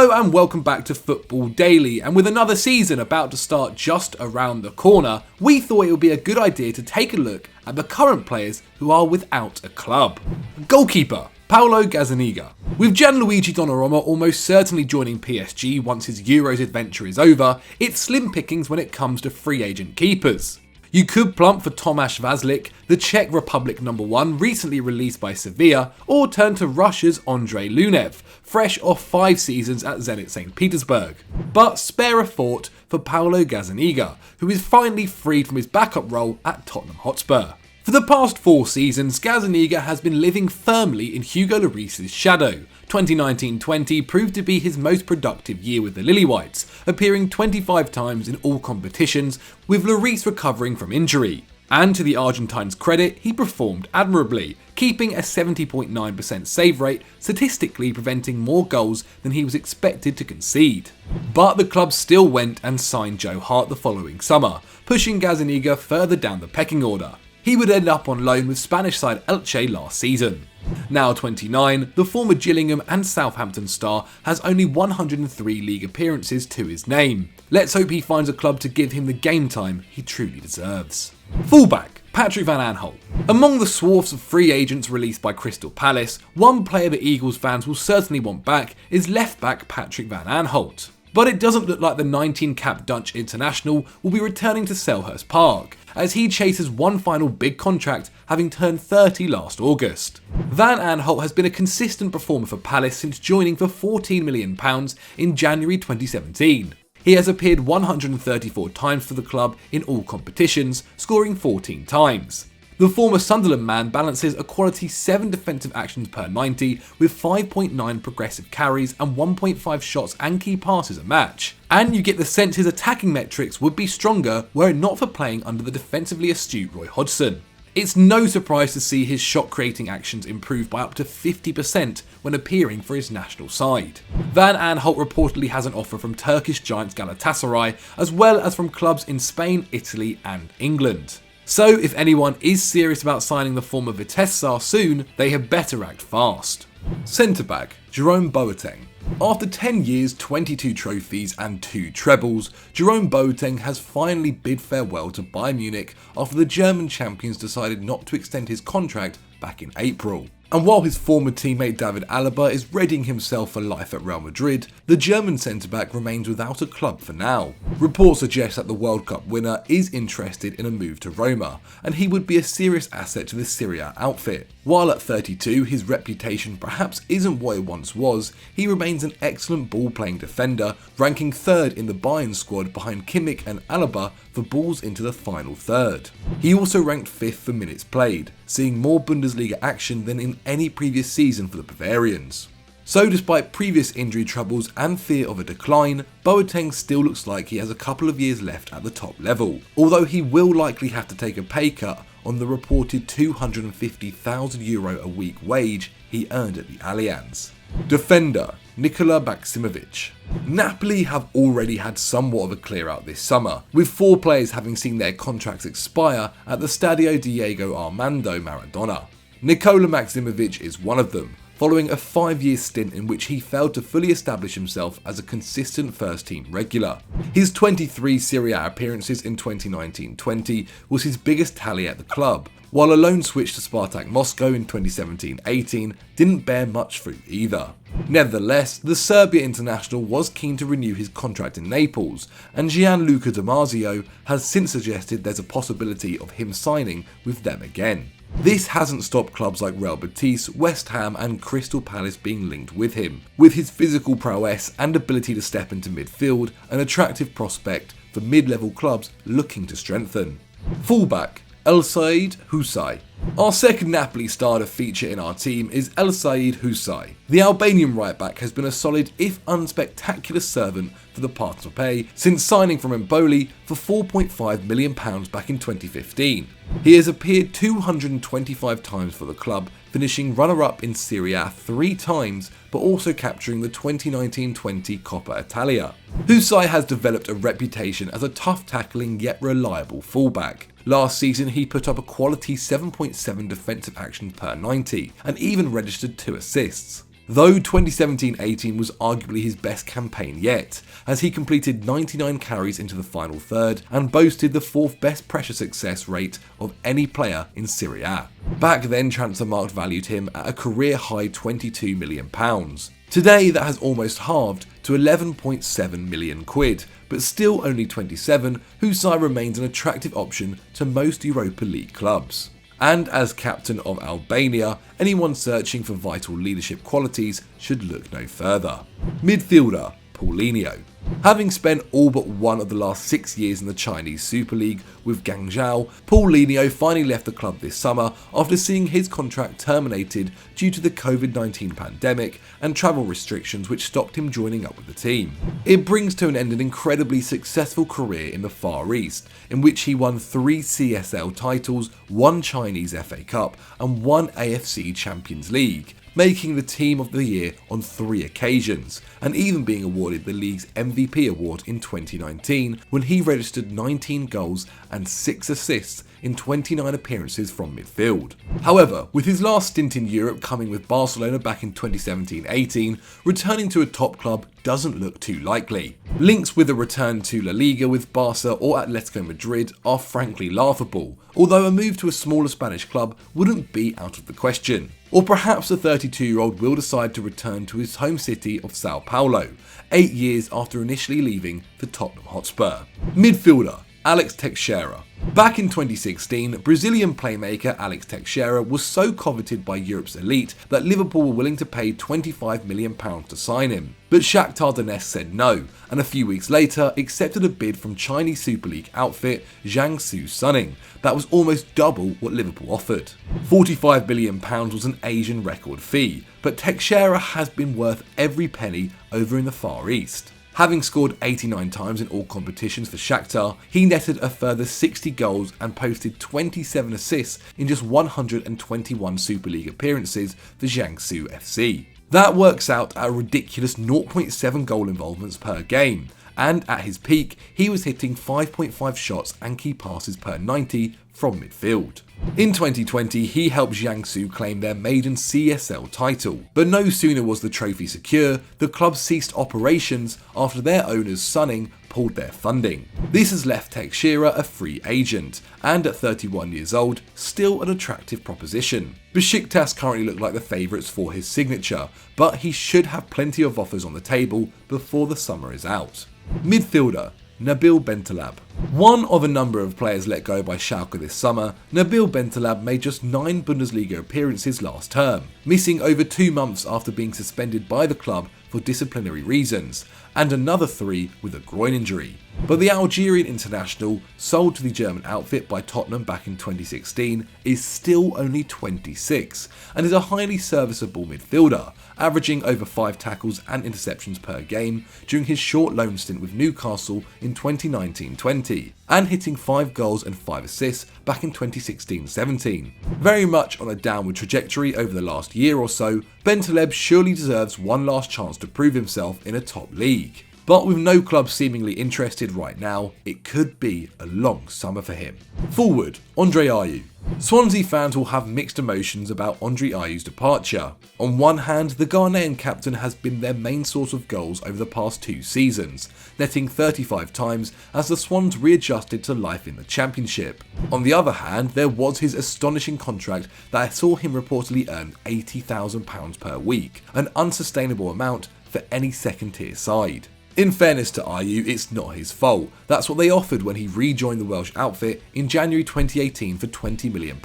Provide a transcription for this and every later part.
Hello and welcome back to Football Daily, and with another season about to start just around the corner, we thought it would be a good idea to take a look at the current players who are without a club. Goalkeeper, Paulo Gazzaniga. With Gianluigi Donnarumma almost certainly joining PSG once his Euros adventure is over, it's slim pickings when it comes to free agent keepers. You could plump for Tomáš Vazlik, the Czech Republic #1 recently released by Sevilla, or turn to Russia's André Lunev, fresh off 5 seasons at Zenit St. Petersburg. But spare a thought for Paulo Gazzaniga, who is finally freed from his backup role at Tottenham Hotspur. For the past 4 seasons, Gazzaniga has been living firmly in Hugo Lloris's shadow. 2019-20 proved to be his most productive year with the Lily-Whites, appearing 25 times in all competitions, with Lloris recovering from injury. And to the Argentine's credit, he performed admirably, keeping a 70.9% save rate, statistically preventing more goals than he was expected to concede. But the club still went and signed Joe Hart the following summer, pushing Gazzaniga further down the pecking order. He would end up on loan with Spanish side Elche last season. Now 29, the former Gillingham and Southampton star has only 103 league appearances to his name. Let's hope he finds a club to give him the game time he truly deserves. Fullback, Patrick van Aanholt. Among the swaths of free agents released by Crystal Palace, one player that Eagles fans will certainly want back is left-back Patrick van Aanholt. But it doesn't look like the 19-cap Dutch international will be returning to Selhurst Park, as he chases one final big contract, having turned 30 last August. Van Aanholt has been a consistent performer for Palace since joining for £14 million in January 2017. He has appeared 134 times for the club in all competitions, scoring 14 times. The former Sunderland man balances a quality 7 defensive actions per 90 with 5.9 progressive carries and 1.5 shots and key passes a match. And you get the sense his attacking metrics would be stronger were it not for playing under the defensively astute Roy Hodgson. It's no surprise to see his shot creating actions improve by up to 50% when appearing for his national side. Van Aanholt reportedly has an offer from Turkish giants Galatasaray, as well as from clubs in Spain, Italy and England. So if anyone is serious about signing the former Vitesse star soon, they had better act fast. Centre-back, Jérôme Boateng. After 10 years, 22 trophies and 2 trebles, Jérôme Boateng has finally bid farewell to Bayern Munich after the German champions decided not to extend his contract back in April. And while his former teammate David Alaba is readying himself for life at Real Madrid, the German centre-back remains without a club for now. Reports suggest that the World Cup winner is interested in a move to Roma, and he would be a serious asset to the Serie A outfit. While at 32 his reputation perhaps isn't what it once was, he remains an excellent ball-playing defender, ranking 3rd in the Bayern squad behind Kimmich and Alaba for balls into the final third. He also ranked 5th for minutes played, seeing more Bundesliga action than in any previous season for the Bavarians. So despite previous injury troubles and fear of a decline, Boateng still looks like he has a couple of years left at the top level, although he will likely have to take a pay cut on the reported €250,000 a week wage he earned at the Allianz. Defender, Nikola Maksimovic. Napoli have already had somewhat of a clear out this summer, with 4 players having seen their contracts expire at the Stadio Diego Armando Maradona. Nikola Maksimovic is one of them, following a 5-year stint in which he failed to fully establish himself as a consistent first-team regular. His 23 Serie A appearances in 2019-20 was his biggest tally at the club, while a loan switch to Spartak Moscow in 2017-18 didn't bear much fruit either. Nevertheless, the Serbia international was keen to renew his contract in Naples, and Gianluca Di Marzio has since suggested there's a possibility of him signing with them again. This hasn't stopped clubs like Real Betis, West Ham and Crystal Palace being linked with him. With his physical prowess and ability to step into midfield, an attractive prospect for mid-level clubs looking to strengthen. Fullback, Elseid Hysaj. Our second Napoli star to feature in our team is Elseid Hysaj. The Albanian right-back has been a solid if unspectacular servant for the Partenope since signing from Empoli for £4.5 million back in 2015. He has appeared 225 times for the club, finishing runner-up in Serie A 3 times, but also capturing the 2019-20 Coppa Italia. Hysaj has developed a reputation as a tough-tackling yet reliable fullback. Last season he put up a quality 7.7 defensive actions per 90 and even registered 2 assists. though 2017-18 was arguably his best campaign yet, as he completed 99 carries into the final third and boasted the 4th best pressure success rate of any player in Serie A. Back then, Transfermarkt valued him at a career high £22 million. Today that has almost halved to 11.7 million quid, but still only 27, Hysaj remains an attractive option to most Europa League clubs. And as captain of Albania, anyone searching for vital leadership qualities should look no further. Midfielder Paulinho. Having spent all but one of the last 6 years in the Chinese Super League with Guangzhou, Paulinho finally left the club this summer after seeing his contract terminated due to the COVID-19 pandemic and travel restrictions which stopped him joining up with the team. It brings to an end an incredibly successful career in the Far East, in which he won 3 CSL titles, 1 Chinese FA Cup and 1 AFC Champions League, making the Team of the Year on 3 occasions, and even being awarded the league's MVP award in 2019 when he registered 19 goals and 6 assists in 29 appearances from midfield. However, with his last stint in Europe coming with Barcelona back in 2017-18, returning to a top club doesn't look too likely. Links with a return to La Liga with Barca or Atletico Madrid are frankly laughable, although a move to a smaller Spanish club wouldn't be out of the question. Or perhaps the 32-year-old will decide to return to his home city of Sao Paulo, 8 years after initially leaving the Tottenham Hotspur. Midfielder Alex Texeira. Back in 2016, Brazilian playmaker Alex Texeira was so coveted by Europe's elite that Liverpool were willing to pay £25 million to sign him. But Shakhtar Donetsk said no, and a few weeks later accepted a bid from Chinese Super League outfit Jiangsu Suning that was almost double what Liverpool offered. £45 million was an Asian record fee, but Texeira has been worth every penny over in the Far East. Having scored 89 times in all competitions for Shakhtar, he netted a further 60 goals and posted 27 assists in just 121 Super League appearances for Jiangsu FC. That works out at a ridiculous 0.7 goal involvements per game, and at his peak, he was hitting 5.5 shots and key passes per 90 from midfield. In 2020, he helped Jiangsu claim their maiden CSL title, but no sooner was the trophy secure, the club ceased operations after their owners Suning pulled their funding. This has left Texeira a free agent, and at 31 years old, still an attractive proposition. Besiktas currently look like the favourites for his signature, but he should have plenty of offers on the table before the summer is out. Midfielder Nabil Bentaleb. One of a number of players let go by Schalke this summer, Nabil Bentaleb made just 9 Bundesliga appearances last term, missing over 2 months after being suspended by the club for disciplinary reasons, and another 3 with a groin injury. But the Algerian international, sold to the German outfit by Tottenham back in 2016, is still only 26 and is a highly serviceable midfielder, averaging over 5 tackles and interceptions per game during his short loan stint with Newcastle in 2019-20, and hitting 5 goals and 5 assists back in 2016-17. Very much on a downward trajectory over the last year or so, Bentaleb surely deserves one last chance to prove himself in a top league. But with no club seemingly interested right now, it could be a long summer for him. Forward, André Ayew. Swansea fans will have mixed emotions about André Ayew's departure. On one hand, the Ghanaian captain has been their main source of goals over the past 2 seasons, netting 35 times as the Swans readjusted to life in the Championship. On the other hand, there was his astonishing contract that saw him reportedly earn £80,000 per week, an unsustainable amount for any second-tier side. In fairness to Ayew, it's not his fault. That's what they offered when he rejoined the Welsh outfit in January 2018 for £20 million.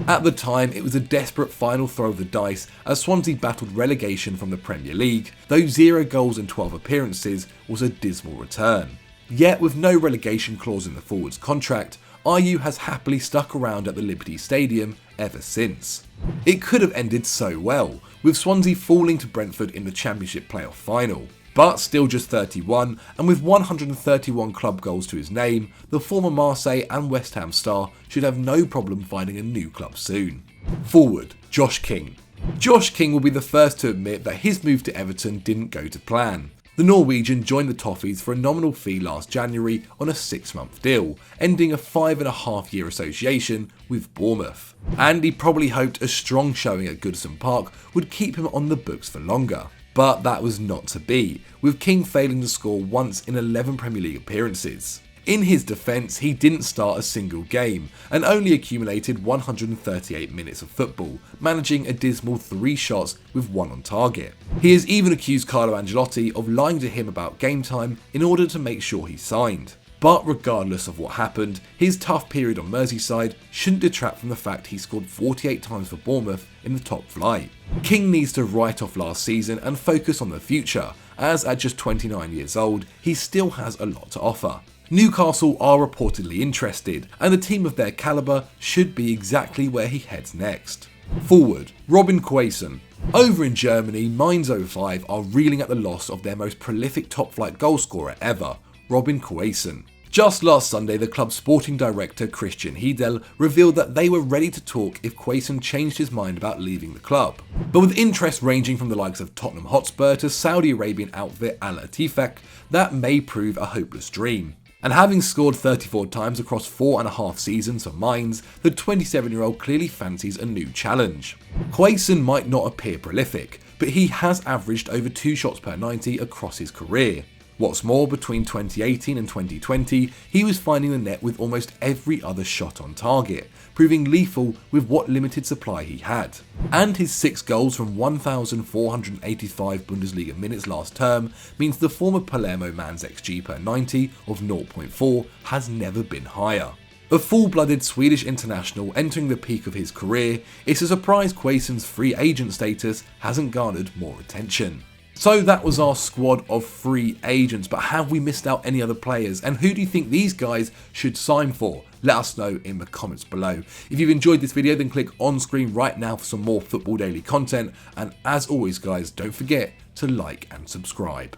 At the time, it was a desperate final throw of the dice as Swansea battled relegation from the Premier League, though 0 goals and 12 appearances was a dismal return. Yet with no relegation clause in the forward's contract, Ayew has happily stuck around at the Liberty Stadium ever since. It could have ended so well, with Swansea falling to Brentford in the Championship playoff final. But still just 31, and with 131 club goals to his name, the former Marseille and West Ham star should have no problem finding a new club soon. Forward, Josh King. Josh King will be the first to admit that his move to Everton didn't go to plan. The Norwegian joined the Toffees for a nominal fee last January on a 6-month deal, ending a 5.5-year association with Bournemouth. And he probably hoped a strong showing at Goodison Park would keep him on the books for longer. But that was not to be, with King failing to score once in 11 Premier League appearances. In his defence, he didn't start a single game and only accumulated 138 minutes of football, managing a dismal 3 shots with 1 on target. He has even accused Carlo Ancelotti of lying to him about game time in order to make sure he signed. But regardless of what happened, his tough period on Merseyside shouldn't detract from the fact he scored 48 times for Bournemouth in the top flight. King needs to write off last season and focus on the future, as at just 29 years old, he still has a lot to offer. Newcastle are reportedly interested, and a team of their calibre should be exactly where he heads next. Forward, Robin Quaison. Over in Germany, Mainz 05 are reeling at the loss of their most prolific top-flight goalscorer ever, Robin Quaison. Just last Sunday, the club's sporting director Christian Heidel revealed that they were ready to talk if Quaison changed his mind about leaving the club. But with interest ranging from the likes of Tottenham Hotspur to Saudi Arabian outfit Al Ettifaq, that may prove a hopeless dream. And having scored 34 times across 4.5 seasons for Mainz, the 27-year-old clearly fancies a new challenge. Quaison might not appear prolific, but he has averaged over 2 shots per 90 across his career. What's more, between 2018 and 2020, he was finding the net with almost every other shot on target, proving lethal with what limited supply he had. And his 6 goals from 1,485 Bundesliga minutes last term means the former Palermo man's XG per 90 of 0.4 has never been higher. A full-blooded Swedish international entering the peak of his career, it's a surprise Quaison's free agent status hasn't garnered more attention. So that was our squad of free agents, but have we missed out any other players? And who do you think these guys should sign for? Let us know in the comments below. If you've enjoyed this video, then click on screen right now for some more Football Daily content. And as always guys, don't forget to like and subscribe.